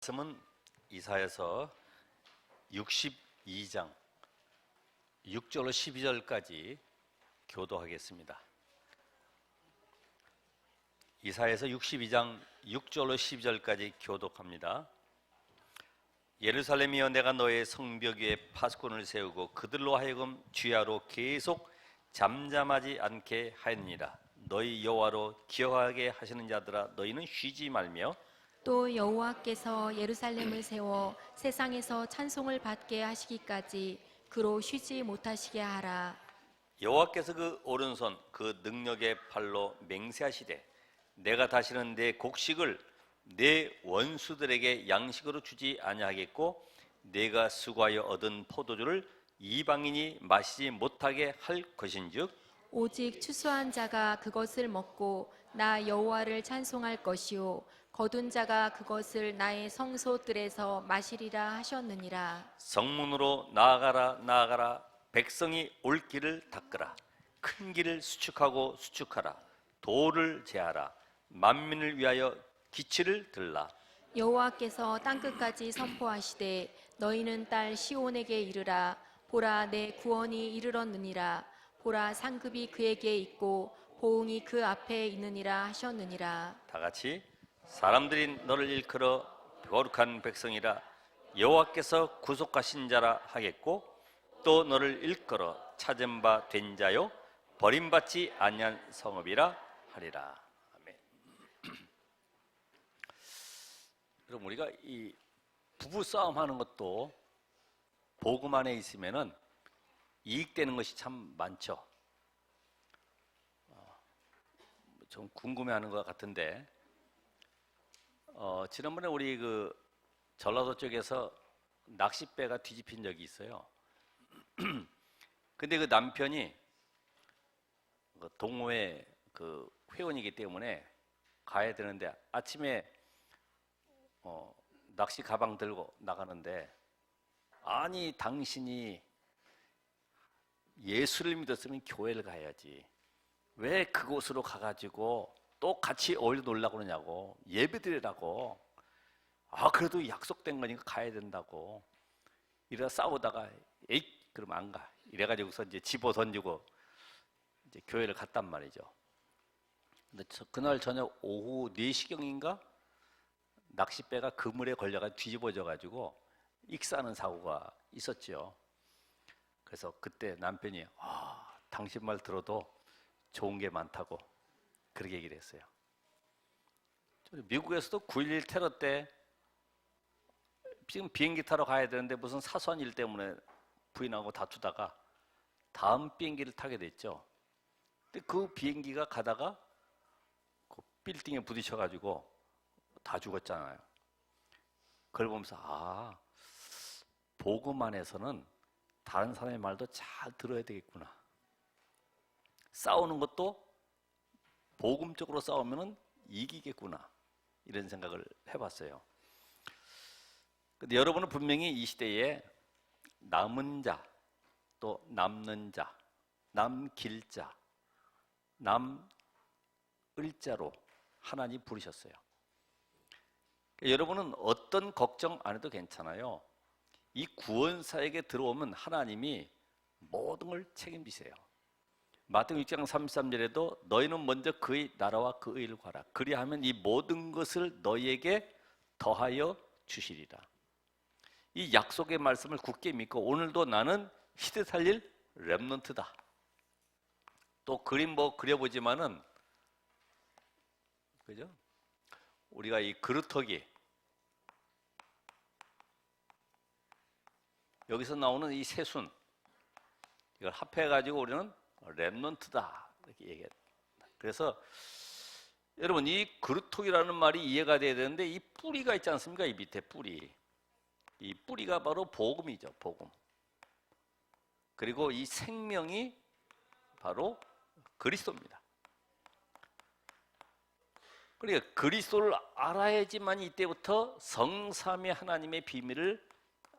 말씀은 이사야서 62장 6절로 12절까지 교도하겠습니다. 이사야서 62장 6절로 12절까지 교독합니다. 예루살렘이여, 내가 너의 성벽 위에 파수꾼을 세우고 그들로 하여금 주야로 계속 잠잠하지 않게 하였느니라. 너희 여호와로 기억하게 하시는 자들아, 너희는 쉬지 말며 또 여호와께서 예루살렘을 세워 세상에서 찬송을 받게 하시기까지 그로 쉬지 못하시게 하라. 여호와께서 그 오른손 그 능력의 팔로 맹세하시되, 내가 다시는 내 곡식을 내 원수들에게 양식으로 주지 아니하겠고, 내가 수고하여 얻은 포도주를 이방인이 마시지 못하게 할 것인즉, 오직 추수한 자가 그것을 먹고 나 여호와를 찬송할 것이요 거둔 자가 그것을 나의 성소들에서 마시리라 하셨느니라. 성문으로 나아가라 나아가라. 백성이 올 길을 닦으라. 큰 길을 수축하고 수축하라. 도를 제하라. 만민을 위하여 기치를 들라. 여호와께서 땅끝까지 선포하시되, 너희는 딸 시온에게 이르라. 보라, 내 구원이 이르렀느니라. 보라, 상급이 그에게 있고 보응이 그 앞에 있느니라 하셨느니라. 다 같이, 사람들이 너를 일컬어 거룩한 백성이라 여호와께서 구속하신 자라 하겠고, 또 너를 일컬어 찾은 바 된 자요 버림받지 아니한 성읍이라 하리라. 아멘. 여러분, 우리가 이 부부 싸움 하는 것도 복음 안에 있으면은 이익되는 것이 참 많죠. 좀 궁금해하는 것 같은데, 지난번에 우리 그 전라도 쪽에서 낚싯배가 뒤집힌 적이 있어요. 근데 그 남편이 동호회 그 회원이기 때문에 가야 되는데, 아침에 낚시 가방 들고 나가는데, 아니 당신이 예수를 믿었으면 교회를 가야지, 왜 그곳으로 가가지고 또 같이 어울려 놀라고 그러냐고, 예배 드리라고. 그래도 약속된 거니까 가야 된다고. 이러다 싸우다가 에잇 그러면 안 가, 이래가지고서 이제 집어 던지고 이제 교회를 갔단 말이죠. 근데 그날 저녁 오후 4시경인가 낚싯배가 그물에 걸려가 뒤집어져 가지고 익사하는 사고가 있었죠. 그래서 그때 남편이 당신 말 들어도 좋은 게 많다고 그렇게 얘기를 했어요. 미국에서도 9.11 테러 때 지금 비행기 타러 가야 되는데 무슨 사소한 일 때문에 부인하고 다투다가 다음 비행기를 타게 됐죠. 근데 그 비행기가 가다가 그 빌딩에 부딪혀가지고 다 죽었잖아요. 그걸 보면서 복음 안에서는 다른 사람의 말도 잘 들어야 되겠구나. 싸우는 것도 복음적으로 싸우면은 이기겠구나, 이런 생각을 해봤어요. 근데 여러분은 분명히 이 시대에 남은 자, 또 남는 자, 남길 자, 남을 자로 하나님 부르셨어요. 그러니까 여러분은 어떤 걱정 안 해도 괜찮아요. 이 구원사에게 들어오면 하나님이 모든 걸 책임지세요. 마태복음 6장 33절에도 너희는 먼저 그의 나라와 그 의를 구하라. 그리하면 이 모든 것을 너희에게 더하여 주시리라. 이 약속의 말씀을 굳게 믿고, 오늘도 나는 시대 살릴 렘넌트다. 또 그림 그려보지만은, 그죠? 우리가 이 그루터기, 여기서 나오는 이 새순, 이걸 합해가지고 우리는 렘넌트다 이렇게 얘기합니다. 그래서 여러분, 이 그루터기라는 말이 이해가 돼야 되는데, 이 뿌리가 있지 않습니까? 이 밑에 뿌리, 이 뿌리가 바로 복음이죠. 복음. 그리고 이 생명이 바로 그리스도입니다. 그러니까 그리스도를 알아야지만 이때부터 성삼위 하나님의 비밀을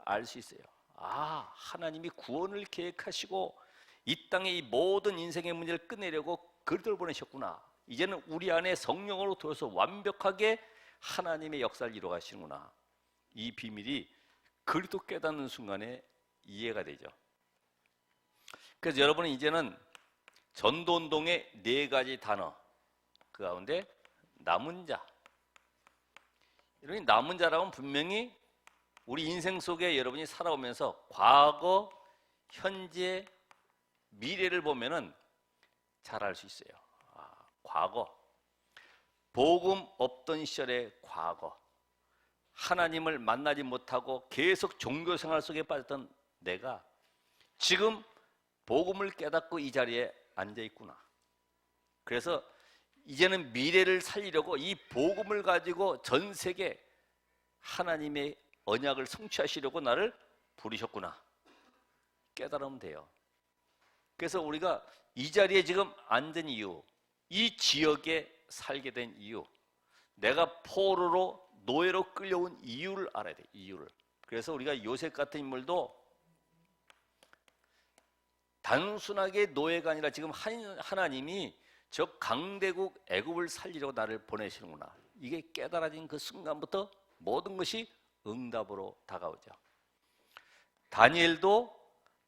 알 수 있어요. 하나님이 구원을 계획하시고 이 땅에 이 모든 인생의 문제를 끝내려고 그리스도를 보내셨구나. 이제는 우리 안에 성령으로 들어서 완벽하게 하나님의 역사를 이루어 가시는구나. 이 비밀이 그리도 깨닫는 순간에 이해가 되죠. 그래서 여러분은 이제는 전도운동의 4가지 단어, 그 가운데 남은 자, 이런 남은 자라고는 분명히 우리 인생 속에 여러분이 살아오면서 과거, 현재, 미래를 보면은 잘 알 수 있어요. 과거, 복음 없던 시절의 과거, 하나님을 만나지 못하고 계속 종교 생활 속에 빠졌던 내가 지금 복음을 깨닫고 이 자리에 앉아 있구나. 그래서 이제는 미래를 살리려고 이 복음을 가지고 전 세계 하나님의 언약을 성취하시려고 나를 부르셨구나. 깨달으면 돼요. 그래서 우리가 이 자리에 지금 앉은 이유, 이 지역에 살게 된 이유, 내가 포로로 노예로 끌려온 이유를 알아야 돼. 이유를. 그래서 우리가 요셉 같은 인물도 단순하게 노예가 아니라 지금 하나님이 저 강대국 애굽을 살리려고 나를 보내시는구나. 이게 깨달아진 그 순간부터 모든 것이 응답으로 다가오죠. 다니엘도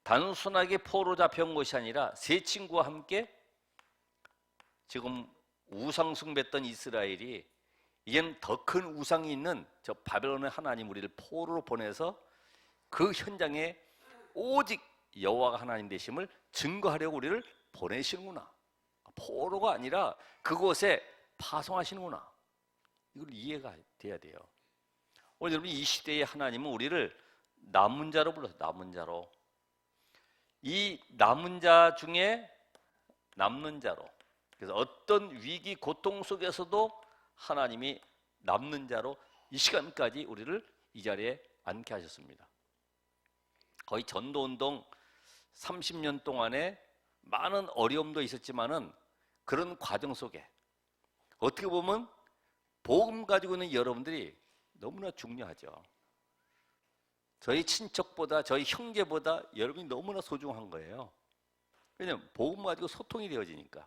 단순하게 포로 잡혀온 것이 아니라 세 친구와 함께 지금 우상 숭배했던 이스라엘이 이제는 더 큰 우상이 있는 저 바벨론의 하나님 우리를 포로로 보내서 그 현장에 오직 여호와가 하나님 되심을 증거하려고 우리를 보내시는구나. 포로가 아니라 그곳에 파송하시는구나. 이걸 이해가 돼야 돼요. 오늘 여러분 이 시대의 하나님은 우리를 남은 자로 불러서 남은 자로, 이 남은 자 중에 남는 자로, 그래서 어떤 위기 고통 속에서도 하나님이 남는 자로 이 시간까지 우리를 이 자리에 앉게 하셨습니다. 거의 전도운동 30년 동안에 많은 어려움도 있었지만은 그런 과정 속에 어떻게 보면 복음 가지고 있는 여러분들이 너무나 중요하죠. 저희 친척보다 저희 형제보다 여러분이 너무나 소중한 거예요. 왜냐하면 복음 가지고 소통이 되어지니까.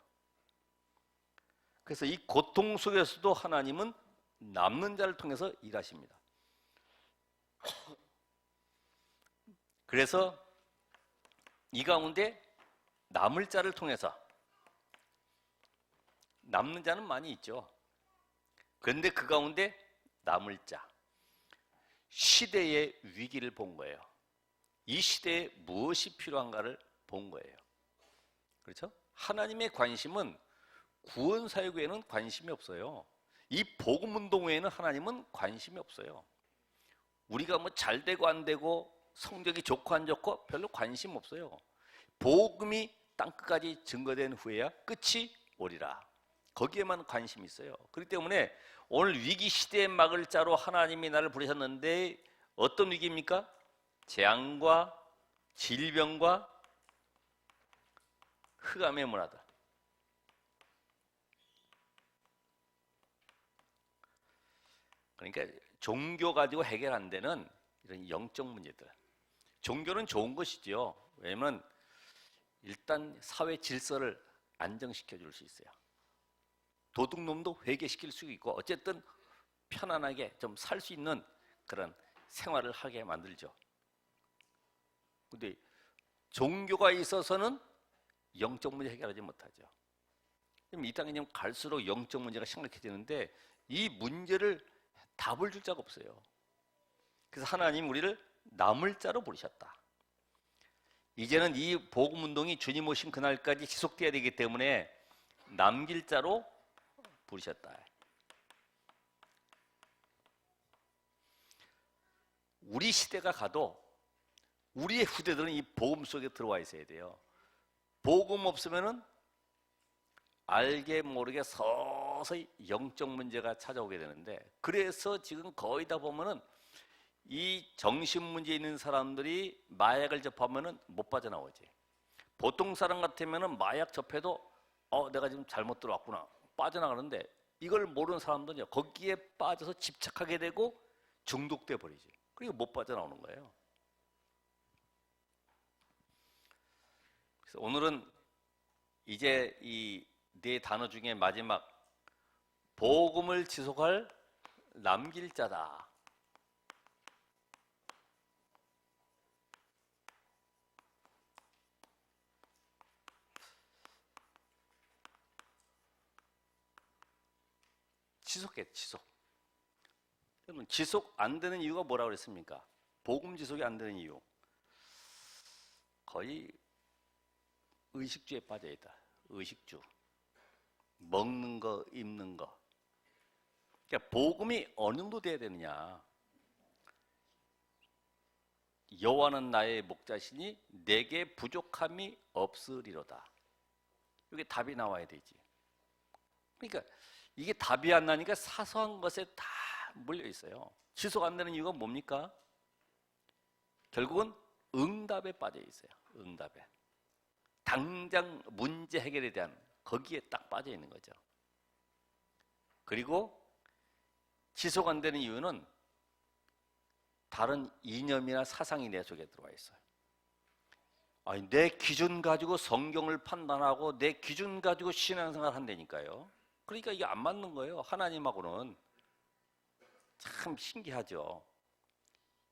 그래서 이 고통 속에서도 하나님은 남는 자를 통해서 일하십니다. 그래서 이 가운데 남을 자를 통해서, 남는 자는 많이 있죠. 그런데 그 가운데 남을 자, 시대의 위기를 본 거예요. 이 시대에 무엇이 필요한가를 본 거예요. 그렇죠? 하나님의 관심은 구원 사역에는 관심이 없어요. 이 복음 운동 외에는 하나님은 관심이 없어요. 우리가 뭐 잘 되고 안 되고 성적이 좋고 안 좋고 별로 관심 없어요. 복음이 땅끝까지 증거된 후에야 끝이 오리라. 거기에만 관심이 있어요. 그렇기 때문에 오늘 위기 시대의 막을 자로 하나님이 나를 부르셨는데 어떤 위기입니까? 재앙과 질병과 흑암의 문화다. 그러니까 종교 가지고 해결 안 되는 이런 영적 문제들. 종교는 좋은 것이지요. 왜냐하면 일단 사회 질서를 안정시켜 줄 수 있어요. 도둑놈도 회개시킬 수 있고 어쨌든 편안하게 좀 살 수 있는 그런 생활을 하게 만들죠. 근데 종교가 있어서는 영적 문제 해결하지 못하죠. 이 땅에 갈수록 영적 문제가 심각해지는데 이 문제를 답을 줄 자가 없어요. 그래서 하나님 우리를 남을 자로 부르셨다. 이제는 이 복음 운동이 주님 오신 그날까지 지속돼야 되기 때문에 남길 자로 부르셨다. 우리 시대가 가도 우리의 후대들은 이 복음 속에 들어와 있어야 돼요. 복음 없으면은 알게 모르게 서서히 영적 문제가 찾아오게 되는데, 그래서 지금 거의 다 보면은 이 정신 문제 있는 사람들이 마약을 접하면은 못 빠져나오지. 보통 사람 같으면은 마약 접해도 내가 지금 잘못 들어왔구나 빠져나가는데, 이걸 모르는 사람들은요 거기에 빠져서 집착하게 되고 중독돼 버리지. 그리고 못 빠져나오는 거예요. 그래서 오늘은 이제 이 네 단어 중에 마지막 복음을 지속할 남길 자다. 지속해, 지속. 여러분, 지속 안 되는 이유가 뭐라고 그랬습니까? 복음 지속이 안 되는 이유. 거의 의식주에 빠져 있다. 의식주. 먹는 거, 입는 거. 그러니까 복음이 어느 정도 돼야 되느냐. 여호와는 나의 목자시니 내게 부족함이 없으리로다. 이게 답이 나와야 되지. 그러니까 이게 답이 안 나니까 사소한 것에 다 몰려 있어요. 지속 안 되는 이유가 뭡니까? 결국은 응답에 빠져 있어요. 응답에. 당장 문제 해결에 대한 거기에 딱 빠져 있는 거죠. 그리고 지속 안 되는 이유는 다른 이념이나 사상이 내 속에 들어와 있어요. 아니, 내 기준 가지고 성경을 판단하고 내 기준 가지고 신앙생활 한다니까요. 그러니까 이게 안 맞는 거예요. 하나님하고는. 참 신기하죠.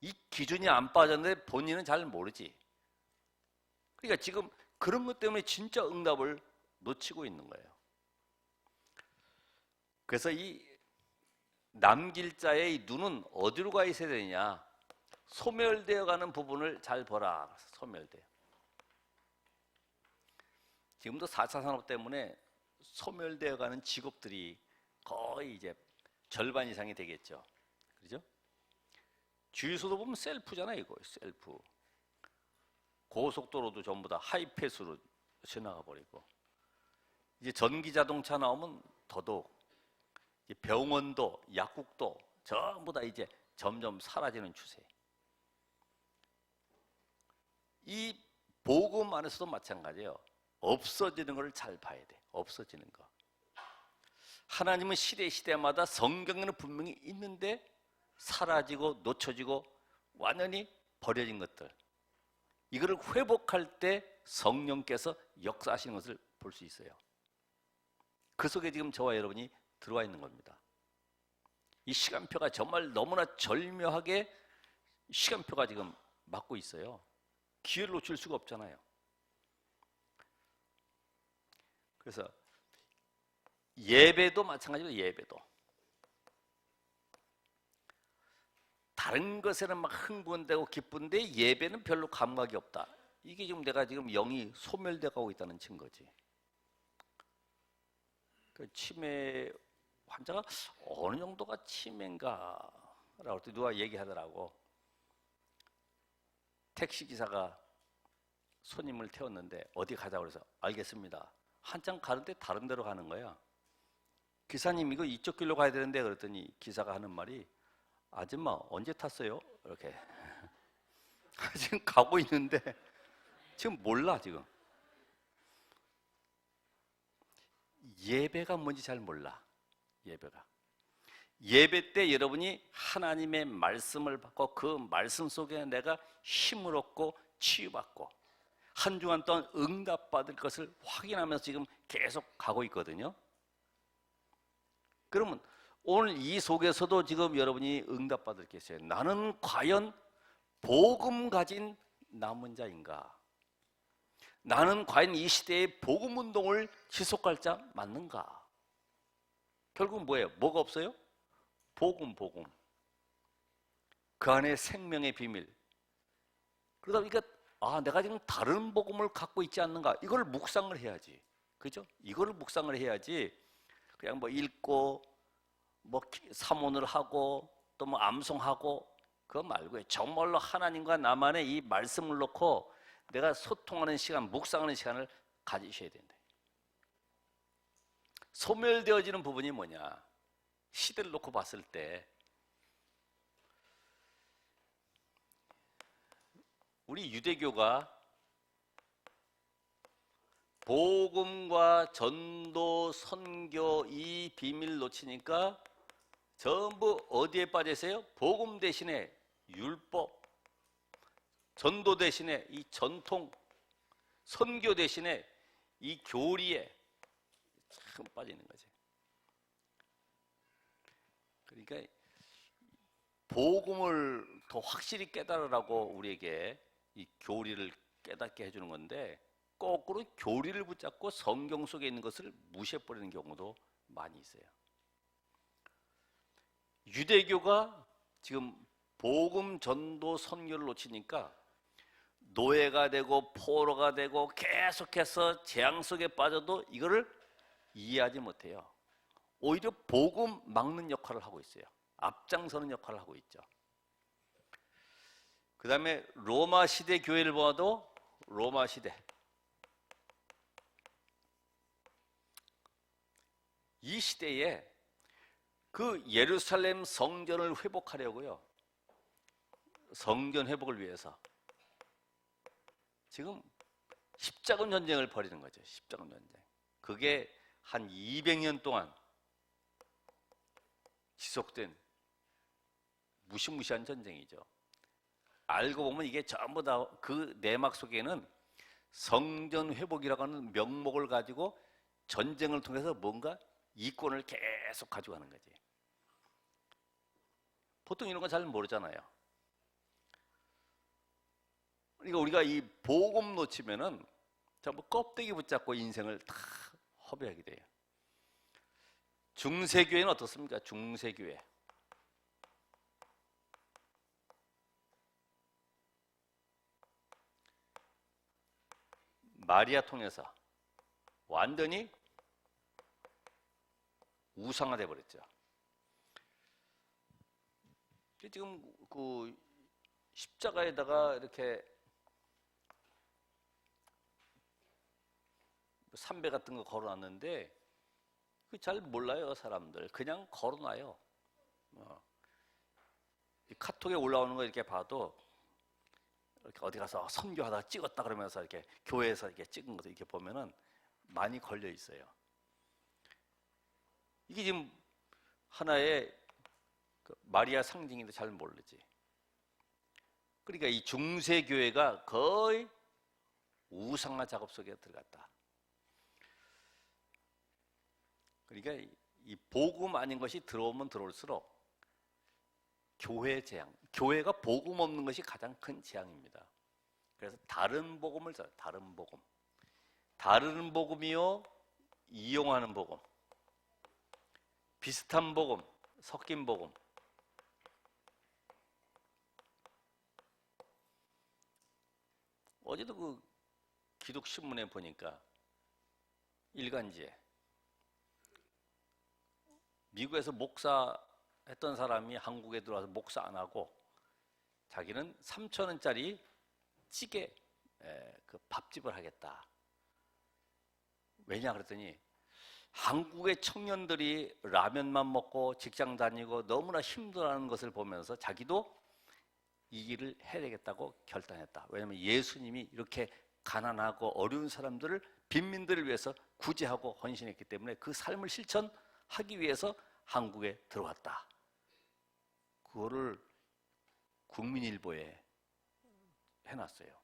이 기준이 안 빠졌는데 본인은 잘 모르지. 그러니까 지금 그런 것 때문에 진짜 응답을 놓치고 있는 거예요. 그래서 이 남길 자의 이 눈은 어디로 가 있어야 되느냐? 소멸되어 가는 부분을 잘 보라. 소멸돼요. 지금도 4차 산업 때문에 소멸되어 가는 직업들이 거의 이제 절반 이상이 되겠죠. 그렇죠? 주유소도 보면 셀프잖아요, 이거. 셀프. 고속도로도 전부 다 하이패스로 지나가 버리고. 이제 전기 자동차 나오면 더더욱 병원도 약국도 전부 다 이제 점점 사라지는 추세. 이 복음 안에서도 마찬가지예요. 없어지는 걸 잘 봐야 돼. 없어지는 거. 하나님은 시대마다 성경에는 분명히 있는데 사라지고 놓쳐지고 완전히 버려진 것들. 이거를 회복할 때 성령께서 역사하시는 것을 볼 수 있어요. 그 속에 지금 저와 여러분이 들어와 있는 겁니다. 이 시간표가 정말 너무나 절묘하게 시간표가 지금 맞고 있어요. 기회를 놓칠 수가 없잖아요. 그래서 예배도 마찬가지로 예배도 다른 것에는 막 흥분되고 기쁜데 예배는 별로 감각이 없다. 이게 지금 내가 지금 영이 소멸돼 가고 있다는 증거지. 그 치매 환자가 어느 정도가 치매인가라고 누가 얘기하더라고. 택시 기사가 손님을 태웠는데 어디 가자고 그래서 알겠습니다. 한참 가는데 다른 데로 가는 거야. 기사님 이거 이쪽 길로 가야 되는데 그랬더니 기사가 하는 말이 아줌마 언제 탔어요? 이렇게. 지금 가고 있는데 지금 몰라 지금. 예배가 뭔지 잘 몰라. 예배가. 예배 때 여러분이 하나님의 말씀을 받고 그 말씀 속에 내가 힘을 얻고 치유받고 한 주간 동안 응답받을 것을 확인하면서 지금 계속 가고 있거든요. 그러면 오늘 이 속에서도 지금 여러분이 응답받을 게 있어요. 나는 과연 복음 가진 남은 자인가? 나는 과연 이 시대의 복음 운동을 지속할 자 맞는가? 결국 뭐예요? 뭐가 없어요? 복음. 그 안에 생명의 비밀. 그러다 보니까 내가 지금 다른 복음을 갖고 있지 않는가? 이걸 묵상을 해야지. 그죠? 이거를 묵상을 해야지. 그냥 뭐 읽고 뭐 사모를 하고 또 뭐 암송하고 그거 말고요. 정말로 하나님과 나만의 이 말씀을 놓고 내가 소통하는 시간, 묵상하는 시간을 가지셔야 된다. 소멸되어지는 부분이 뭐냐? 시대를 놓고 봤을 때 우리 유대교가 복음과 전도, 선교 이 비밀 놓치니까 전부 어디에 빠져 있어요? 복음 대신에 율법, 전도 대신에 이 전통, 선교 대신에 이 교리에 참 빠져 있는 거지. 그러니까 복음을 더 확실히 깨달으라고 우리에게 이 교리를 깨닫게 해주는 건데 거꾸로 교리를 붙잡고 성경 속에 있는 것을 무시해버리는 경우도 많이 있어요. 유대교가 지금 복음 전도 선교를 놓치니까 노예가 되고 포로가 되고 계속해서 재앙 속에 빠져도 이거를 이해하지 못해요. 오히려 복음 막는 역할을 하고 있어요. 앞장서는 역할을 하고 있죠. 그 다음에 로마 시대 교회를 봐도 로마 시대 이 시대에 그 예루살렘 성전을 회복하려고요. 성전 회복을 위해서 지금 십자군 전쟁을 벌이는 거죠. 십자군 전쟁. 그게 한 200년 동안 지속된 무시무시한 전쟁이죠. 알고 보면 이게 전부 다 그 내막 속에는 성전 회복이라고 하는 명목을 가지고 전쟁을 통해서 뭔가 이권을 계속 가져가는 거지. 보통 이런 건 잘 모르잖아요. 그러니까 우리가 이 복음 놓치면은 전부 껍데기 붙잡고 인생을 다 허비하게 돼요. 중세교회는 어떻습니까? 중세교회. 마리아 통해서 완전히 우상화돼 버렸죠. 지금 그 십자가에다가 이렇게 삼배 같은 거 걸어놨는데 잘 몰라요 사람들. 그냥 걸어놔요. 이 카톡에 올라오는 거 이렇게 봐도 이렇게 어디 가서 선교하다가 찍었다 그러면서 이렇게 교회에서 이렇게 찍은 것도 이렇게 보면은 많이 걸려 있어요. 이게 지금 하나의 그 마리아 상징인데 잘 모르지. 그러니까 이 중세 교회가 거의 우상화 작업 속에 들어갔다. 그러니까 이 복음 아닌 것이 들어오면 들어올수록 교회 재앙, 교회가 복음 없는 것이 가장 큰 재앙입니다. 그래서 다른 복음을 써요. 다른 복음. 다른 복음이요, 이용하는 복음. 비슷한 복음, 섞인 복음. 어제도 그 기독신문에 보니까 일간지에 미국에서 목사 했던 사람이 한국에 들어와서 목사 안 하고 자기는 3,000원짜리 찌개 그 밥집을 하겠다. 왜냐 그랬더니 한국의 청년들이 라면만 먹고 직장 다니고 너무나 힘들어하는 것을 보면서 자기도 이 일을 해야 되겠다고 결단했다. 왜냐하면 예수님이 이렇게 가난하고 어려운 사람들을 빈민들을 위해서 구제하고 헌신했기 때문에 그 삶을 실천하기 위해서 한국에 들어왔다. 그거를 국민일보에 해놨어요.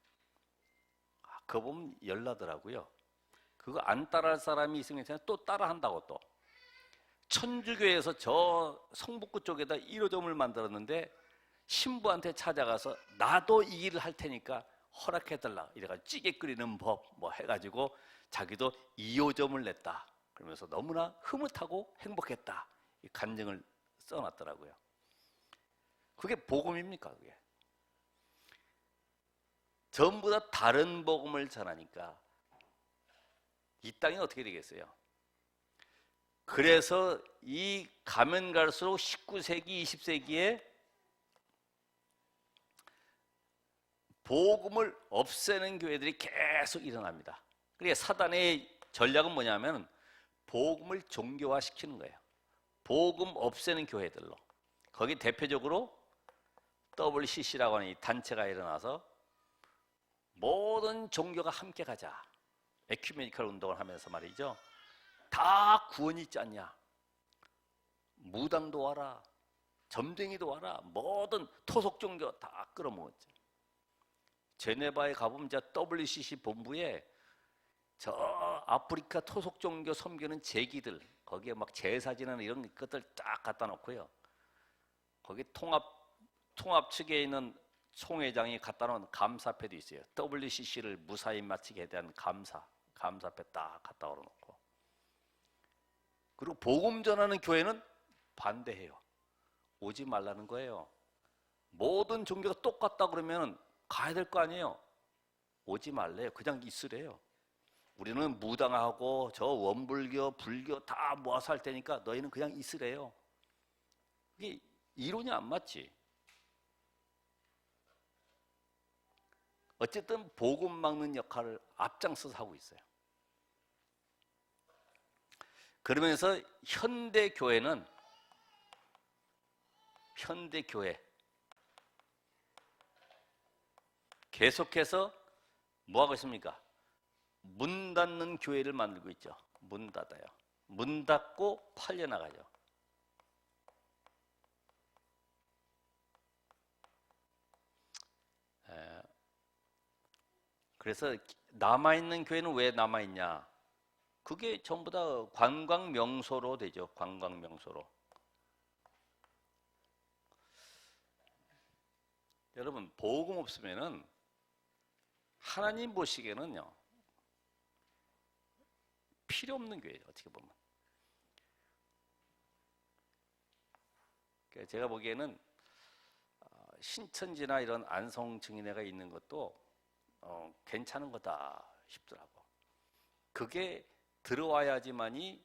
그거 보면 열나더라고요. 그거 안 따라할 사람이 있으면 또 따라한다고. 또 천주교에서 저 성북구 쪽에다 1호점을 만들었는데 신부한테 찾아가서 나도 이 일을 할 테니까 허락해달라 이래가지고 찌개 끓이는 법 뭐 해가지고 자기도 2호점을 냈다. 그러면서 너무나 흐뭇하고 행복했다. 이 간증을 써놨더라고요. 그게 복음입니까? 그게 전부 다 다른 복음을 전하니까 이 땅이 어떻게 되겠어요? 그래서 이 가면 갈수록 19세기, 20세기에 복음을 없애는 교회들이 계속 일어납니다. 그러니까 사단의 전략은 뭐냐면 복음을 종교화시키는 거예요. 복음 없애는 교회들로. 거기 대표적으로 WCC라고 하는 이 단체가 일어나서 모든 종교가 함께 가자. 에큐메니컬 운동을 하면서 말이죠. 다 구원이 있지 않냐. 무당도 와라. 점쟁이도 와라. 모든 토속 종교 다 끌어모았죠. 제네바에 가보면 WCC 본부에 저 아프리카 토속 종교 섬기는 제기들 거기에 막 제사지나 이런 것들 딱 갖다 놓고요. 거기 통합 측에 있는 총회장이 갖다 놓은 감사패도 있어요. WCC를 무사히 마치게 대한 감사패 딱 갖다 올려놓고. 그리고 복음 전하는 교회는 반대해요. 오지 말라는 거예요. 모든 종교가 똑같다 그러면 가야 될 거 아니에요. 오지 말래요. 그냥 있으래요. 우리는 무당하고 저 원불교, 불교 다 모아서 할 테니까 너희는 그냥 있으래요. 이게 이론이 안 맞지. 어쨌든 복음 막는 역할을 앞장서서 하고 있어요. 그러면서 현대 교회 계속해서 뭐 하고 있습니까? 문 닫는 교회를 만들고 있죠. 문 닫아요. 문 닫고 팔려나가죠. 그래서 남아있는 교회는 왜 남아있냐? 그게 전부 다 관광 명소로 되죠. 관광 명소로. 여러분, 복음 없으면은 하나님 보시기에는요, 필요 없는 교회예요. 어떻게 보면. 제가 보기에는 신천지나 이런 안성 증인회가 있는 것도 괜찮은 거다 싶더라고. 그게 들어와야지만이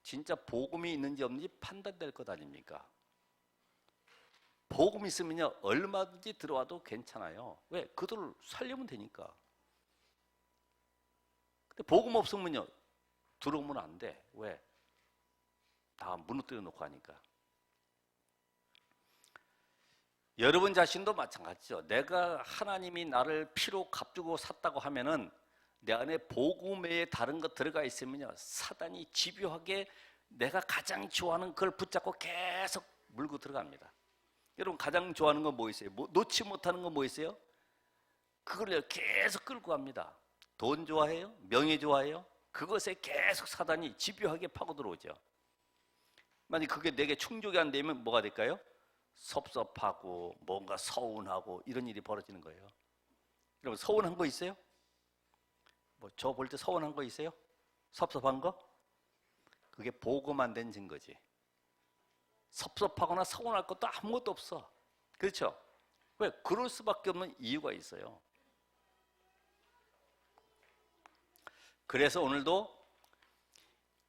진짜 복음이 있는지 없는지 판단될 것 아닙니까? 복음 있으면요 얼마든지 들어와도 괜찮아요. 왜? 그들을 살리면 되니까. 근데 복음 없으면요 들어오면 안 돼. 왜? 다 무너뜨려 놓고 하니까. 여러분 자신도 마찬가지죠. 내가 하나님이 나를 피로 값주고 샀다고 하면은 내 안에 복음 외에 다른 것 들어가 있으면요 사단이 집요하게 내가 가장 좋아하는 그걸 붙잡고 계속 물고 들어갑니다. 여러분 가장 좋아하는 건 뭐 있어요? 놓지 못하는 건 뭐 있어요? 그걸 계속 끌고 갑니다. 돈 좋아해요? 명예 좋아해요? 그것에 계속 사단이 집요하게 파고 들어오죠. 만약 그게 내게 충족이 안 되면 뭐가 될까요? 섭섭하고 뭔가 서운하고 이런 일이 벌어지는 거예요. 여러분 서운한 거 있어요? 뭐 저 볼 때 서운한 거 있어요? 섭섭한 거? 그게 복음 안 된 증거지. 섭섭하거나 서운할 것도 아무것도 없어. 그렇죠? 왜? 그럴 수밖에 없는 이유가 있어요. 그래서 오늘도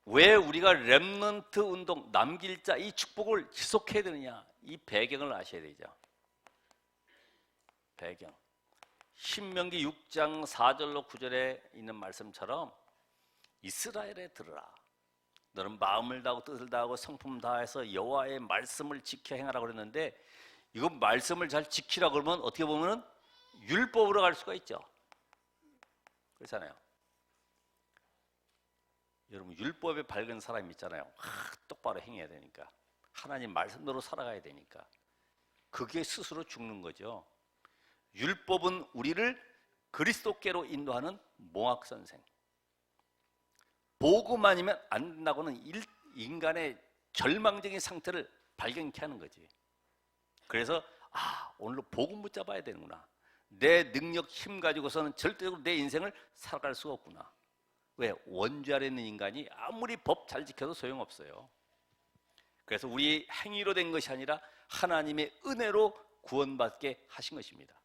왜 우리가 렘넌트 운동, 남길 자 이 축복을 지속해야 되느냐, 이 배경을 아셔야 되죠. 배경. 신명기 6장 4절로 9절에 있는 말씀처럼 이스라엘에 들으라. 너는 마음을 다하고 뜻을 다하고 성품 다해서 여호와의 말씀을 지켜 행하라고 그랬는데, 이거 말씀을 잘 지키라 그러면 어떻게 보면 율법으로 갈 수가 있죠. 그렇잖아요. 여러분 율법에 밝은 사람이 있잖아요. 똑바로 행해야 되니까, 하나님 말씀대로 살아가야 되니까 그게 스스로 죽는 거죠. 율법은 우리를 그리스도께로 인도하는 몽학선생. 복음 아니면 안 된다고는 인간의 절망적인 상태를 발견케 하는 거지. 그래서 오늘로 복음 붙잡아야 되는구나. 내 능력 힘 가지고서는 절대적으로 내 인생을 살아갈 수가 없구나. 왜? 원죄 아래 있는 인간이 아무리 법 잘 지켜도 소용없어요. 그래서 우리 행위로 된 것이 아니라 하나님의 은혜로 구원받게 하신 것입니다.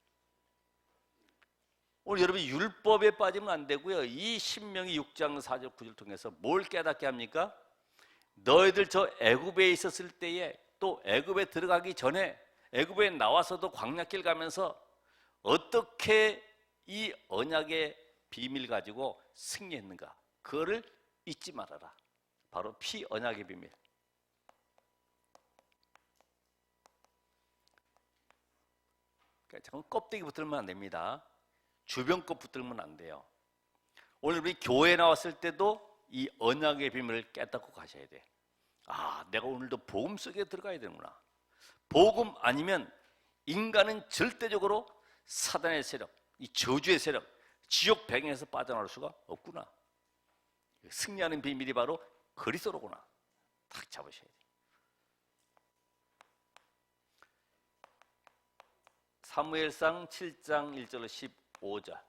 오늘 여러분이 율법에 빠지면 안 되고요. 이 신명기 6장 4절 9절 통해서 뭘 깨닫게 합니까? 너희들 저 애굽에 있었을 때에, 또 애굽에 들어가기 전에, 애굽에 나와서도 광야길 가면서 어떻게 이 언약의 비밀 가지고 승리했는가, 그거를 잊지 말아라. 바로 피 언약의 비밀. 자꾸 껍데기 붙들면 안 됩니다. 주변 것 붙들면 안 돼요. 오늘 우리 교회 나왔을 때도 이 언약의 비밀을 깨닫고 가셔야 돼. 내가 오늘도 복음 속에 들어가야 되는구나. 복음 아니면 인간은 절대적으로 사단의 세력, 이 저주의 세력, 지옥 배경에서 빠져나올 수가 없구나. 승리하는 비밀이 바로 그리스도로구나. 딱 잡으셔야 돼요. 사무엘상 7장 1절로 15절.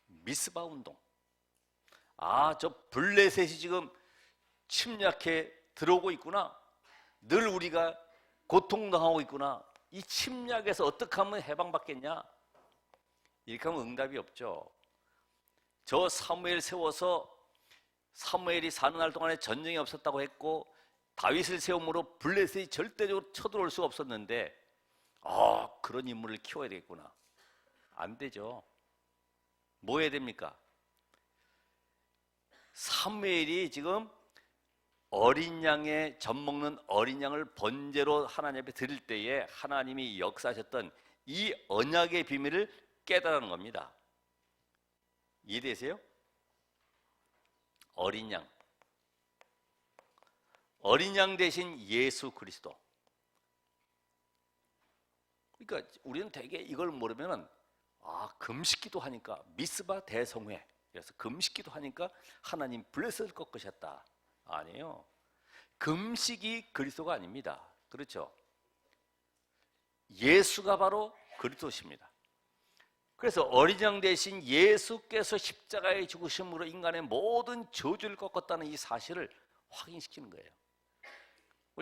미스바 운동. 저 블레셋이 지금 침략해 들어오고 있구나. 늘 우리가 고통당하고 있구나. 이 침략에서 어떻게 하면 해방받겠냐? 이렇게 하면 응답이 없죠. 저 사무엘 세워서 사무엘이 사는 날 동안에 전쟁이 없었다고 했고 다윗을 세움으로 블레셋이 절대적으로 쳐들어올 수가 없었는데 그런 인물을 키워야 되겠구나. 안 되죠. 뭐 해야 됩니까? 사무엘이 지금 어린 양의 젖 먹는 어린 양을 번제로 하나님 앞에 드릴 때에 하나님이 역사하셨던 이 언약의 비밀을 깨달은 겁니다. 이해되세요? 어린 양. 어린 양 대신 예수 그리스도. 그러니까 우리는 되게 이걸 모르면은 금식기도 하니까 미스바 대성회. 그래서 금식기도 하니까 하나님 블레셋을 꺾으셨다. 아니에요. 금식이 그리스도가 아닙니다. 그렇죠? 예수가 바로 그리스도십니다. 그래서 어린 양 대신 예수께서 십자가에 죽으심으로 인간의 모든 저주를 꺾었다는 이 사실을 확인시키는 거예요.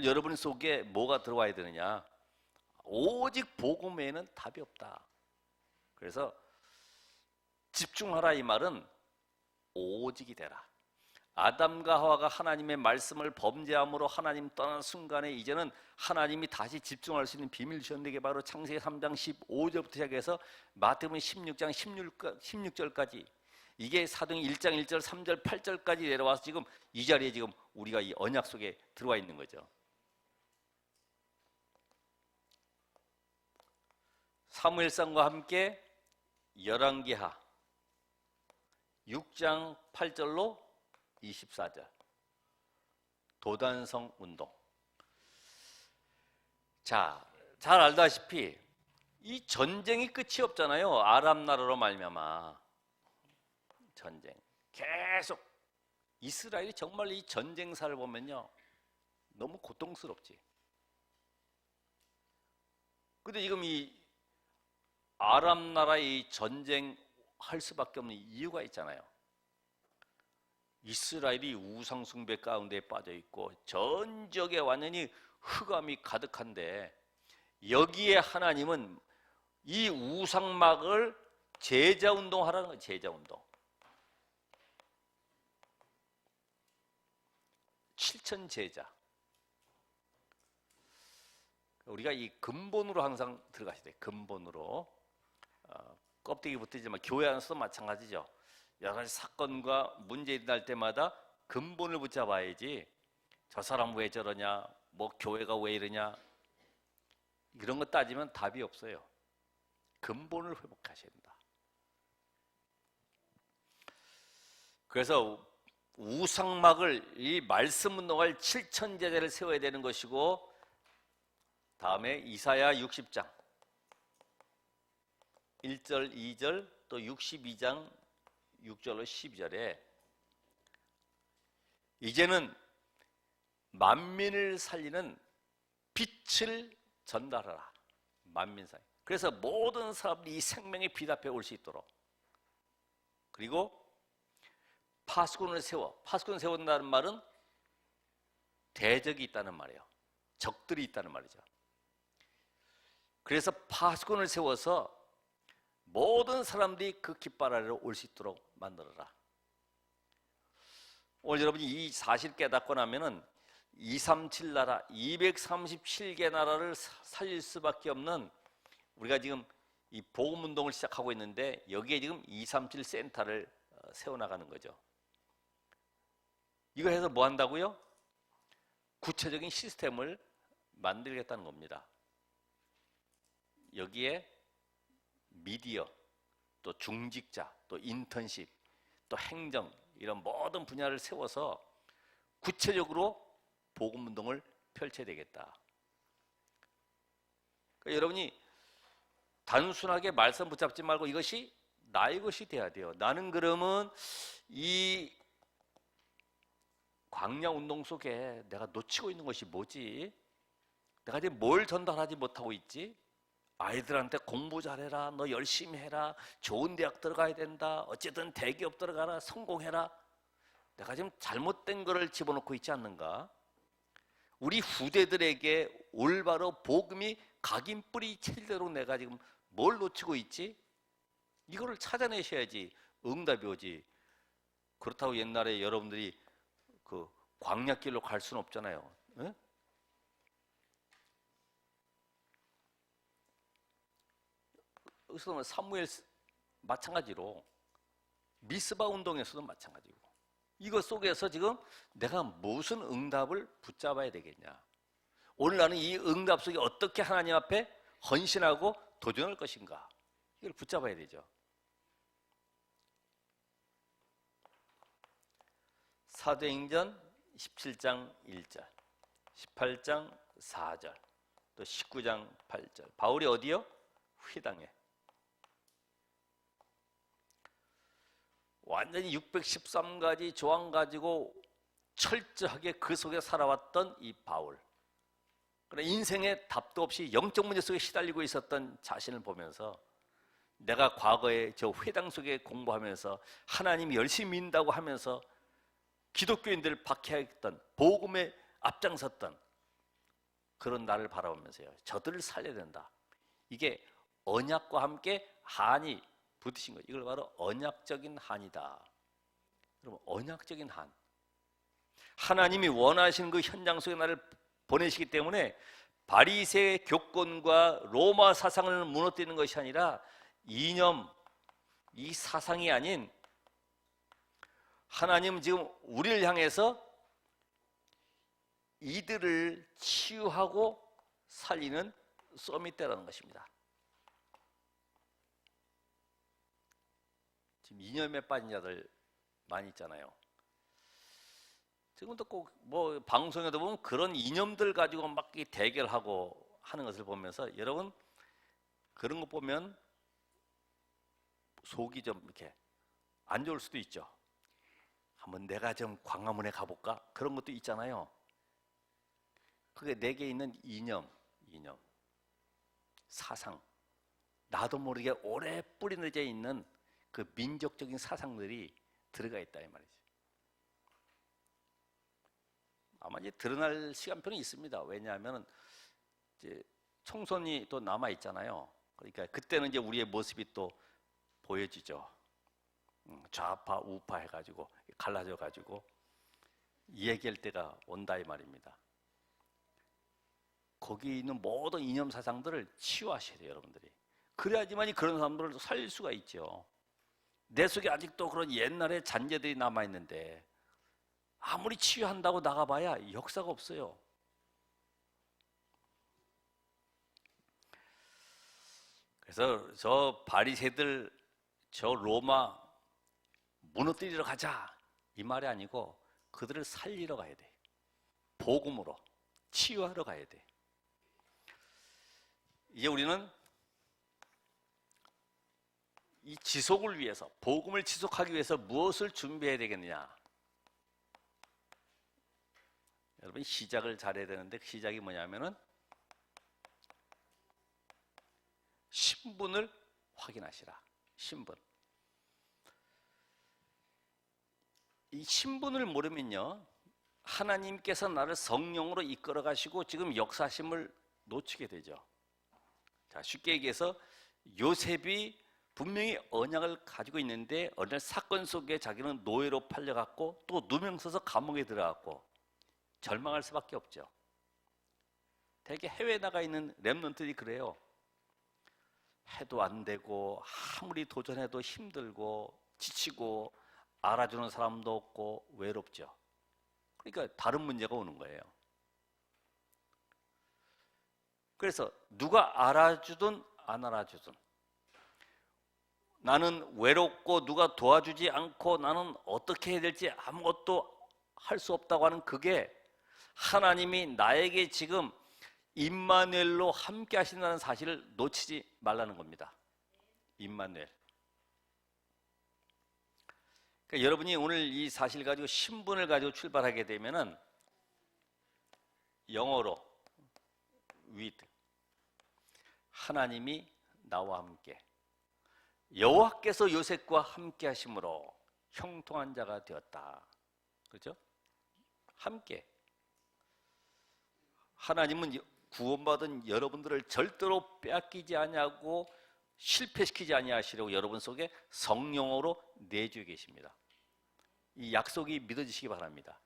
여러분 속에 뭐가 들어와야 되느냐? 오직 복음 외에는 답이 없다. 그래서 집중하라 이 말은 오직이 되라. 아담과 하와가 하나님의 말씀을 범죄함으로 하나님 떠난 순간에 이제는 하나님이 다시 집중할 수 있는 비밀 주셨는데 이게 바로 창세기 3장 15절부터 시작해서 마태복음 16장 16절까지 이게 사도행 1장 1절 3절 8절까지 내려와서 지금 이 자리에 지금 우리가 이 언약 속에 들어와 있는 거죠. 사무엘상과 함께 열왕기하 6장 8절로 24절 도단성 운동. 자, 잘 알다시피 이 전쟁이 끝이 없잖아요. 아람 나라로 말미암아 전쟁 계속. 이스라엘이 정말 이 전쟁사를 보면요 너무 고통스럽지. 근데 지금 이 아람 나라의 전쟁할 수밖에 없는 이유가 있잖아요. 이스라엘이 우상 숭배 가운데 빠져 있고 전 지역에 완전히 흑암이 가득한데 여기에 하나님은 이 우상막을 제자 운동하라는 거예요. 제자 운동. 7천 제자. 우리가 이 근본으로 항상 들어가셔야 돼요. 근본으로. 껍데기 붙이지만 교회 안에서도 마찬가지죠. 여러 가지 사건과 문제 일어날 때마다 근본을 붙잡아야지 저 사람 왜 저러냐, 뭐 교회가 왜 이러냐 이런 거 따지면 답이 없어요. 근본을 회복하셔야 된다. 그래서 우상막을 이 말씀 운동할 7천 제자를 세워야 되는 것이고 다음에 이사야 60장 1절 2절 또 62장 6절로 12절에 이제는 만민을 살리는 빛을 전달하라. 만민 사이. 그래서 모든 사람들이 이 생명의 빛 앞에 올 수 있도록. 그리고 파수꾼을 세워. 파수꾼을 세운다는 말은 대적이 있다는 말이에요. 적들이 있다는 말이죠. 그래서 파수꾼을 세워서 모든 사람들이 그 깃발 아래로 올 수 있도록 만들어라. 오늘 여러분이 이 사실 깨닫고 나면은 237 나라, 237개 나라를 살릴 수밖에 없는 우리가 지금 이 복음 운동을 시작하고 있는데 여기에 지금 237 센터를 세워나가는 거죠. 이거 해서 뭐 한다고요? 구체적인 시스템을 만들겠다는 겁니다. 여기에 미디어, 또 중직자, 또 인턴십, 또 행정 이런 모든 분야를 세워서 구체적으로 복음 운동을 펼쳐야 되겠다. 그러니까 여러분이 단순하게 말씀 붙잡지 말고 이것이 나의 것이 돼야 돼요. 나는 그러면 이 광야 운동 속에 내가 놓치고 있는 것이 뭐지? 내가 지금 뭘 전달하지 못하고 있지? 아이들한테 공부 잘해라, 너 열심히 해라, 좋은 대학 들어가야 된다, 어쨌든 대기업 들어가라, 성공해라. 내가 지금 잘못된 거를 집어넣고 있지 않는가? 우리 후대들에게 올바로 복음이 각인뿌리 칠대로 내가 지금 뭘 놓치고 있지? 이거를 찾아내셔야지 응답이 오지. 그렇다고 옛날에 여러분들이 그 광야길로 갈 수는 없잖아요. 에? 여기서 사무엘 마찬가지로 미스바 운동에서도 마찬가지고, 이것 속에서 지금 내가 무슨 응답을 붙잡아야 되겠냐. 오늘 나는 이 응답 속에 어떻게 하나님 앞에 헌신하고 도전할 것인가, 이걸 붙잡아야 되죠. 사도행전 17장 1절, 18장 4절, 또 19장 8절. 바울이 어디요? 회당에. 완전히 613가지 조항 가지고 철저하게 그 속에 살아왔던 이 바울. 그러나 인생에 답도 없이 영적 문제 속에 시달리고 있었던 자신을 보면서, 내가 과거에 저 회당 속에 공부하면서 하나님이 열심히 믿는다고 하면서 기독교인들을 박해했던, 복음에 앞장섰던 그런 나를 바라보면서요, 저들을 살려야 된다. 이게 언약과 함께 한이 붙으신 거예요. 이걸 바로 언약적인 한이다. 여러분, 언약적인 한. 하나님이 원하시는 그 현장 속에 나를 보내시기 때문에 바리새의 교권과 로마 사상을 무너뜨리는 것이 아니라 이념, 이 사상이 아닌, 하나님은 지금 우리를 향해서 이들을 치유하고 살리는 서밋 때라는 것입니다. 지금 이념에 빠진 자들 많이 있잖아요. 지금도 꼭 뭐 방송에도 보면 그런 이념들 가지고 막 대결하고 하는 것을 보면서, 여러분 그런 거 보면 속이 좀 이렇게 안 좋을 수도 있죠. 한번 내가 좀 광화문에 가볼까? 그런 것도 있잖아요. 그게 내게 있는 이념, 사상, 나도 모르게 오래 뿌리내져 있는 그 민족적인 사상들이 들어가 있다 이 말이죠. 아마 이제 드러날 시간표는 있습니다. 왜냐하면 이제 총선이 또 남아 있잖아요. 그러니까 그때는 이제 우리의 모습이 또 보여지죠. 좌파, 우파 해가지고 갈라져가지고 얘기할 때가 온다 이 말입니다. 거기 있는 모든 이념 사상들을 치유하셔야 돼요, 여러분들이. 그래야지만 그런 사람들을 살릴 수가 있죠. 내 속에 아직도 그런 옛날의 잔재들이 남아 있는데 아무리 치유한다고 나가봐야 역사가 없어요. 그래서 저 바리새들, 저 로마 무너뜨리러 가자 이 말이 아니고 그들을 살리러 가야 돼. 복음으로 치유하러 가야 돼. 이제 우리는 이 지속을 위해서, 복음을 지속하기 위해서 무엇을 준비해야 되겠느냐? 여러분, 시작을 잘해야 되는데 그 시작이 뭐냐면은 신분을 확인하시라. 신분. 이 신분을 모르면요, 하나님께서 나를 성령으로 이끌어 가시고 지금 역사심을 놓치게 되죠. 자, 쉽게 얘기해서 요셉이 분명히 언약을 가지고 있는데 어느 날 사건 속에 자기는 노예로 팔려갔고 또 누명 써서 감옥에 들어갔고 절망할 수밖에 없죠. 대개 해외에 나가 있는 렘넌트들이 그래요. 해도 안 되고 아무리 도전해도 힘들고 지치고 알아주는 사람도 없고 외롭죠. 그러니까 다른 문제가 오는 거예요. 그래서 누가 알아주든 안 알아주든 나는 외롭고 누가 도와주지 않고 나는 어떻게 해야 될지 아무것도 할 수 없다고 하는 그게 하나님이 나에게 지금 임마누엘로 함께 하신다는 사실을 놓치지 말라는 겁니다. 임마누엘. 그러니까 여러분이 오늘 이 사실 가지고 신분을 가지고 출발하게 되면은 영어로 with, 하나님이 나와 함께, 여호와께서 요셉과 함께 하심으로 형통한 자가 되었다. 그렇죠? 함께. 하나님은 구원받은 여러분들을 절대로 빼앗기지 아니하고 실패시키지 아니하시려고 여러분 속에 성령으로 내주고 계십니다. 이 약속이 믿어지시기 바랍니다.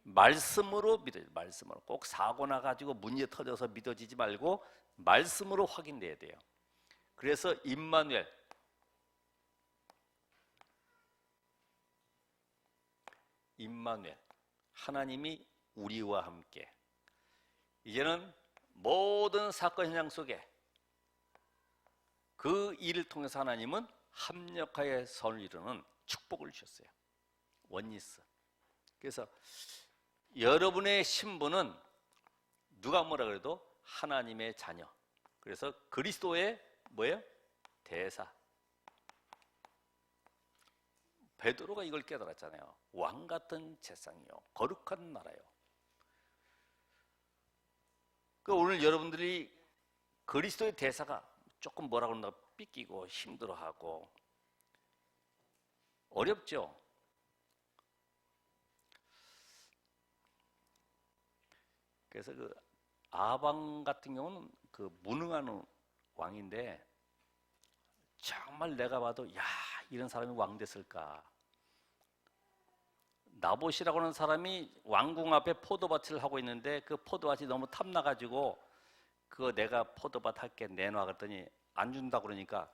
말씀으로 믿어요. 말씀으로. 꼭 사고 나가지고 문제 터져서 믿어지지 말고 말씀으로 확인돼야 돼요. 그래서 임마누엘, 하나님이 우리와 함께. 이제는 모든 사건 현장 속에 그 일을 통해서 하나님은 합력하여 선을 이루는 축복을 주셨어요. 원리스. 그래서 여러분의 신분은 누가 뭐라 그래도 하나님의 자녀. 그래서 그리스도의 뭐예요? 대사. 베드로가 이걸 깨달았잖아요. 왕 같은 재상이요, 거룩한 나라요. 그 오늘 여러분들이 그리스도의 대사가 조금 뭐라 그러나 삐끼고 힘들어하고 어렵죠. 그래서 그 아방 같은 경우는 그 무능한 왕인데 정말 내가 봐도 야, 이런 사람이 왕 됐을까. 나봇이라고 하는 사람이 왕궁 앞에 포도밭을 하고 있는데 그 포도밭이 너무 탐나가지고 그거 내가 포도밭 할게 내놔 그랬더니 안 준다 그러니까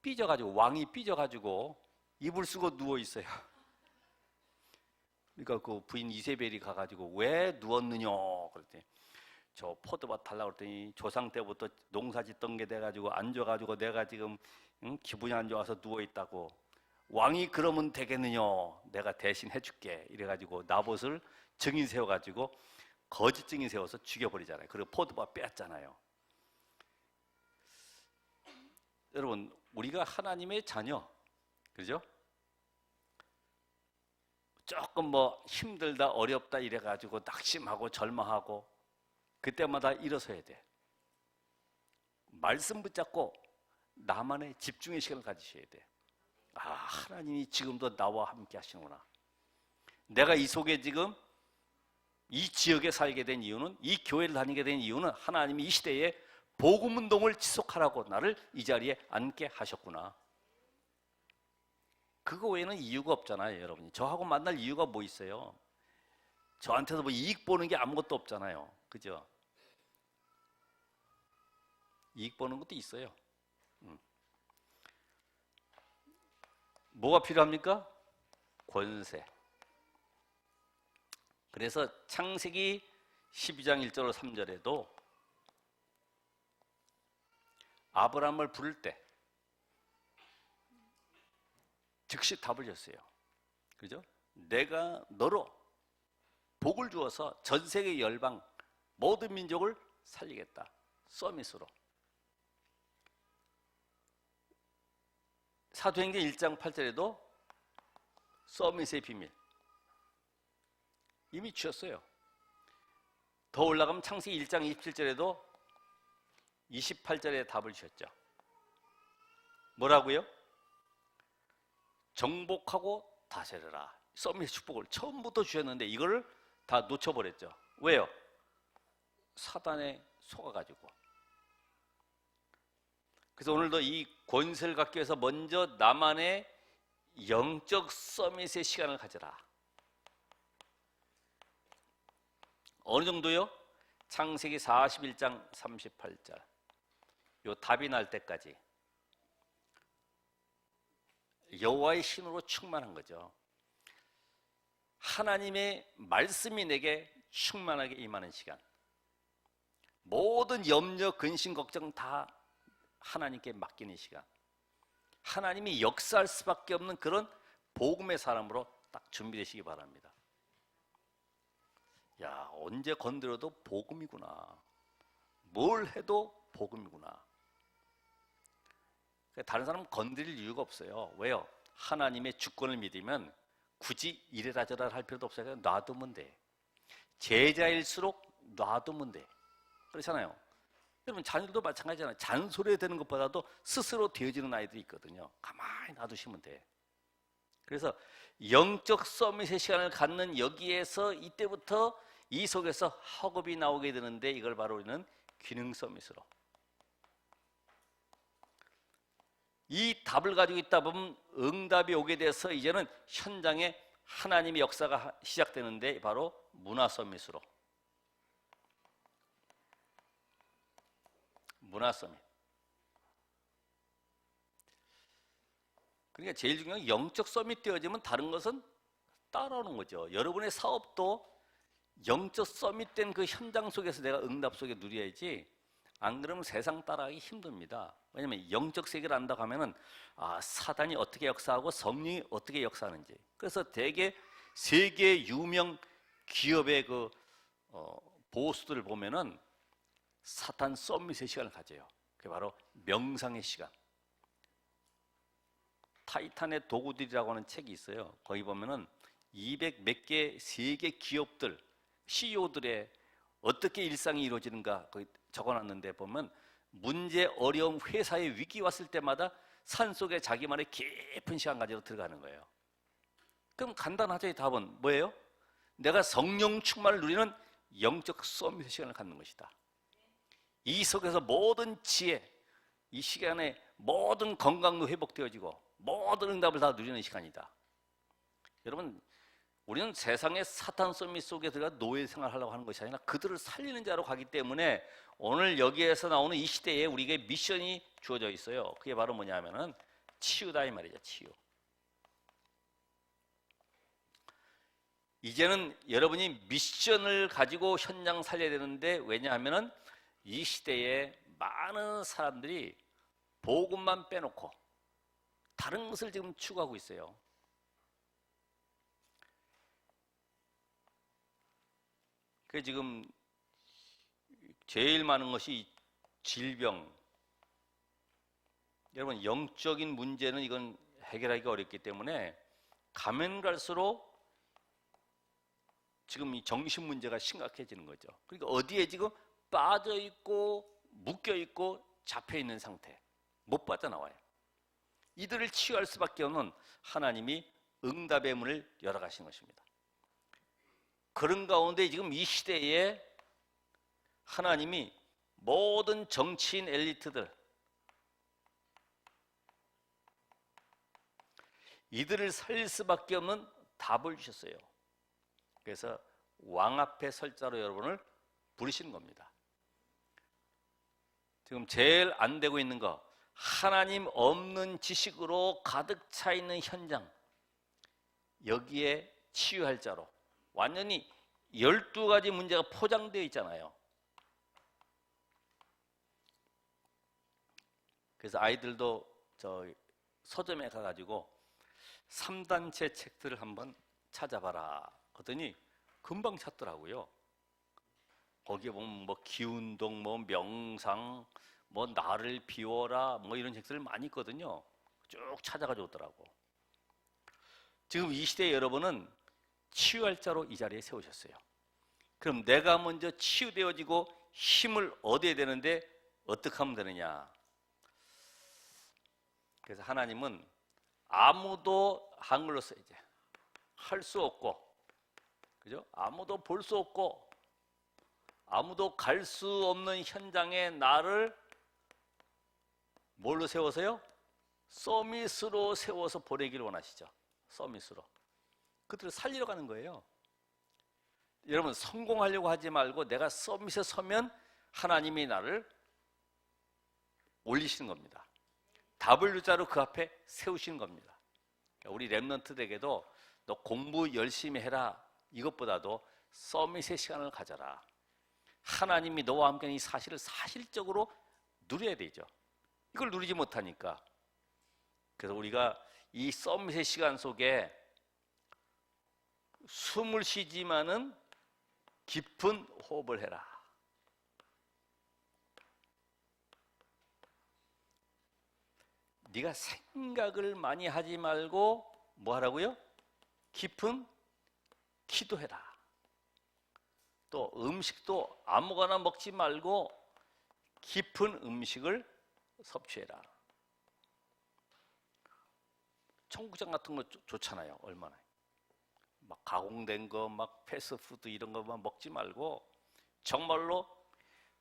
삐져가지고, 왕이 삐져가지고 이불 쓰고 누워 있어요. 그러니까 그 부인 이세벨이 가가지고 왜 누웠느냐 그랬더니 저 포도밭 달라고 그랬더니 조상 때부터 농사 짓던 게 돼가지고 안 줘가지고 내가 지금 기분이 안 좋아서 누워 있다고. 왕이 그러면 되겠느냐, 내가 대신 해줄게 이래가지고 나봇을 증인 세워가지고 거짓 증인 세워서 죽여버리잖아요. 그리고 포도밭 뺐잖아요. 여러분, 우리가 하나님의 자녀, 그죠? 조금 뭐 힘들다 어렵다 이래가지고 낙심하고 절망하고 그때마다 일어서야 돼. 말씀 붙잡고 나만의 집중의 시간을 가지셔야 돼. 아, 하나님이 지금도 나와 함께 하시는구나. 내가 이 속에 지금 이 지역에 살게 된 이유는, 이 교회를 다니게 된 이유는 하나님이 이 시대에 복음 운동을 지속하라고 나를 이 자리에 앉게 하셨구나. 그거 외에는 이유가 없잖아요. 여러분이 저하고 만날 이유가 뭐 있어요? 저한테서 뭐 이익 보는 게 아무것도 없잖아요. 그죠? 이익 보는 것도 있어요. 뭐가 필요합니까? 권세. 그래서 창세기 12장 1절 3절에도 아브라함을 부를 때 즉시 답을 줬어요. 그죠? 내가 너로 복을 주어서 전 세계 열방 모든 민족을 살리겠다. 서밋으로. 사도행전 1장 8절에도 서밋의 비밀 이미 주셨어요. 더 올라가면 창세기 1장 27절에도 28절에 답을 주셨죠. 뭐라고요? 정복하고 다스려라. 서밋의 축복을 처음부터 주셨는데 이거를 다 놓쳐버렸죠. 왜요? 사단에 속아가지고. 그래서 오늘도 이 권세를 갖기 위해서 먼저 나만의 영적 서밋의 시간을 가져라. 어느 정도요? 창세기 41장 38절. 요 답이 날 때까지 여호와의 신으로 충만한 거죠. 하나님의 말씀이 내게 충만하게 임하는 시간. 모든 염려, 근심, 걱정 다 하나님께 맡기는 시간. 하나님이 역사할 수밖에 없는 그런 복음의 사람으로 딱 준비되시기 바랍니다. 야, 언제 건드려도 복음이구나. 뭘 해도 복음이구나. 다른 사람 건드릴 이유가 없어요. 왜요? 하나님의 주권을 믿으면 굳이 이래라 저래라 할 필요도 없어요. 놔두면 돼. 제자일수록 놔두면 돼. 그렇잖아요. 여러분, 자녀들도 마찬가지잖아요. 잔소리에 되는 것보다도 스스로 되어지는 아이들이 있거든요. 가만히 놔두시면 돼. 그래서 영적 서밋의 시간을 갖는 여기에서 이때부터 이 속에서 학업이 나오게 되는데 이걸 바로 우리는 기능 서밋으로. 이 답을 가지고 있다 보면 응답이 오게 돼서 이제는 현장에 하나님의 역사가 시작되는데 바로 문화 서밋으로. 문화 서밋. 그러니까 제일 중요한 영적 서밋 되어지면 다른 것은 따라오는 거죠. 여러분의 사업도 영적 서밋된 그 현장 속에서 내가 응답 속에 누려야지, 안 그러면 세상 따라가기 힘듭니다. 왜냐하면 영적 세계를 안다고 하면은 사단이 어떻게 역사하고 성령이 어떻게 역사하는지. 그래서 대개 세계 유명 기업의 그 보스들을 보면은 사탄 서밋의 시간을 가져요. 그게 바로 명상의 시간. 타이탄의 도구들이라고 하는 책이 있어요. 거기 보면은 200 몇 개 세계 기업들 CEO들의 어떻게 일상이 이루어지는가 거기 적어놨는데, 보면 문제, 어려움, 회사에 위기 왔을 때마다 산속에 자기만의 깊은 시간 가지고 들어가는 거예요. 그럼 간단하죠. 이 답은 뭐예요? 내가 성령 충만을 누리는 영적 서밋의 시간을 갖는 것이다. 이 속에서 모든 지혜, 이 시간에 모든 건강도 회복되어지고 모든 응답을 다 누리는 시간이다. 여러분, 우리는 세상의 사탄 서밋 속에 들어가 노예 생활하려고 하는 것이 아니라 그들을 살리는 자로 가기 때문에 오늘 여기에서 나오는 이 시대에 우리에게 미션이 주어져 있어요. 그게 바로 뭐냐면은 치유다 이 말이죠. 치유. 이제는 여러분이 미션을 가지고 현장 살려야 되는데, 왜냐하면은 이 시대에 많은 사람들이 복음만 빼놓고 다른 것을 지금 추구하고 있어요. 그 지금 제일 많은 것이 질병. 여러분, 영적인 문제는 이건 해결하기가 어렵기 때문에 가면 갈수록 지금 이 정신 문제가 심각해지는 거죠. 그러니까 어디에 지금 빠져 있고 묶여 있고 잡혀 있는 상태, 못 빠져나와요. 이들을 치유할 수밖에 없는 하나님이 응답의 문을 열어가신 것입니다. 그런 가운데 지금 이 시대에 하나님이 모든 정치인 엘리트들, 이들을 살릴 수밖에 없는 답을 주셨어요. 그래서 왕 앞에 설 자로 여러분을 부르시는 겁니다. 지금 제일 안 되고 있는 거, 하나님 없는 지식으로 가득 차 있는 현장, 여기에 치유할 자로 완전히 12가지 문제가 포장되어 있잖아요. 그래서 아이들도 저 서점에 가가지고 3단체 책들을 한번 찾아봐라 그러더니 금방 찾더라고요. 거기에 보면 뭐 기운동, 뭐 명상, 뭐 나를 비워라, 뭐 이런 책들을 많이 있거든요. 쭉 찾아가지고 오더라고. 지금 이 시대에 여러분은 치유할 자로 이 자리에 세우셨어요. 그럼 내가 먼저 치유되어지고 힘을 얻어야 되는데 어떻게 하면 되느냐? 그래서 하나님은 아무도, 한글로 써야지, 할 수 없고, 그죠? 아무도 볼 수 없고 아무도 갈 수 없는 현장에 나를 뭘로 세워서요? 서밋으로 세워서 보내기를 원하시죠. 서밋으로. 그들을 살리러 가는 거예요. 여러분, 성공하려고 하지 말고 내가 서밋에 서면 하나님이 나를 올리시는 겁니다. W자로 그 앞에 세우시는 겁니다. 우리 랩런트들에게도 너 공부 열심히 해라, 이것보다도 서밋의 시간을 가져라. 하나님이 너와 함께 이 사실을 사실적으로 누려야 되죠. 이걸 누리지 못하니까. 그래서 우리가 이 서밋의 시간 속에 숨을 쉬지만은 깊은 호흡을 해라. 네가 생각을 많이 하지 말고 뭐 하라고요? 깊은 기도해라. 또 음식도 아무거나 먹지 말고 깊은 음식을 섭취해라. 청국장 같은 거 좋잖아요. 얼마나 막 가공된 거, 막 패스트푸드 이런 것만 먹지 말고 정말로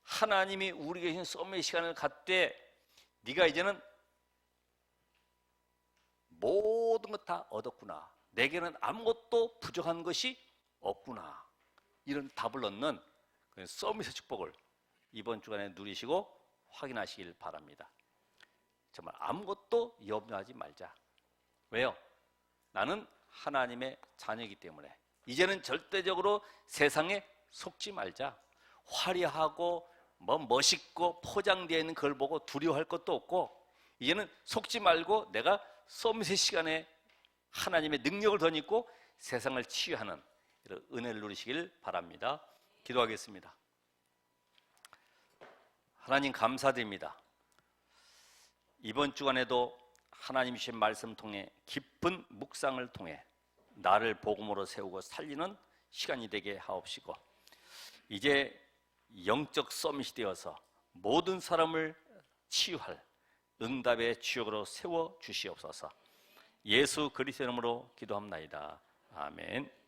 하나님이 우리 계신 썸의 시간을 갖되 네가 이제는 모든 것 다 얻었구나. 내게는 아무것도 부족한 것이 없구나. 이런 답을 얻는 서밋의 축복을 이번 주간에 누리시고 확인하시길 바랍니다. 정말 아무것도 염려하지 말자. 왜요? 나는 하나님의 자녀이기 때문에 이제는 절대적으로 세상에 속지 말자. 화려하고 멋있고 포장되어 있는 걸 보고 두려워할 것도 없고 이제는 속지 말고 내가 서밋의 시간에 하나님의 능력을 덧입고 세상을 치유하는 이런 은혜를 누리시길 바랍니다. 기도하겠습니다. 하나님 감사드립니다. 이번 주간에도 하나님 주신 말씀 통해 깊은 묵상을 통해 나를 복음으로 세우고 살리는 시간이 되게 하옵시고 이제 영적 서밋이 되어서 모든 사람을 치유할 응답의 주역으로 세워 주시옵소서. 예수 그리스도의 이름으로 기도합나이다. 아멘.